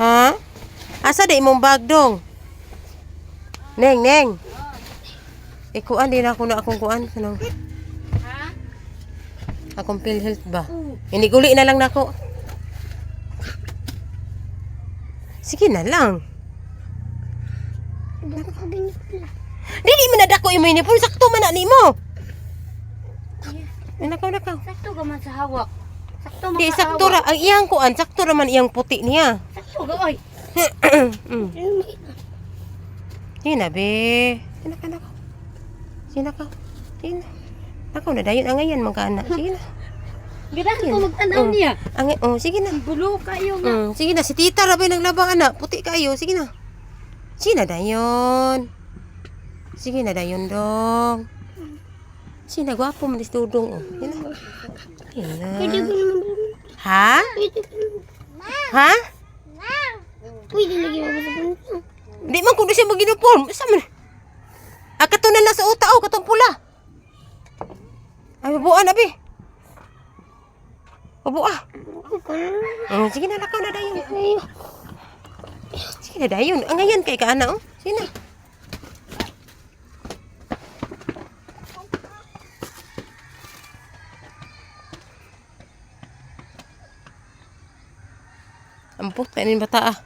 Ha? Asa di imong bag dong? Neng. Ikuan din ako na akong kuan. Ano? Ha? Akong PhilHealth ba? Iniguli na lang nako. Sige na lang. Dili man nadako imo ini pun sakto man na nimo. Nakaw. Sakto ka man sa hawak. Sakto man Di ka sakto ra ang iyang kuan, sakto ra man iyang puti niya. Sakto ka oy. Sige na be. Sige na ka. Ako na dayon ang ngayon mga anak. Sige na. Ganahan ko magtanaw niya. Sige na. Bulo kayo nga. Sige na, si tita ra ba naglabang anak? Puti kayo, sige na. Sige na dayon. Sige na dayon dong. Sige na, gwapo man si Dudong. Sige na. Sige na. Ha? Ha? Pwede lagi mo. Di man kung siya mag-uniform. Basta man. Kato na lang sa uta, katong pula. Ay, babuan na, be. Babua. Sige na, lakaw na dayon. Sige na dayon. Ang ngayon kay kaana, oh. Sige na. Ampok, tanin bata ah.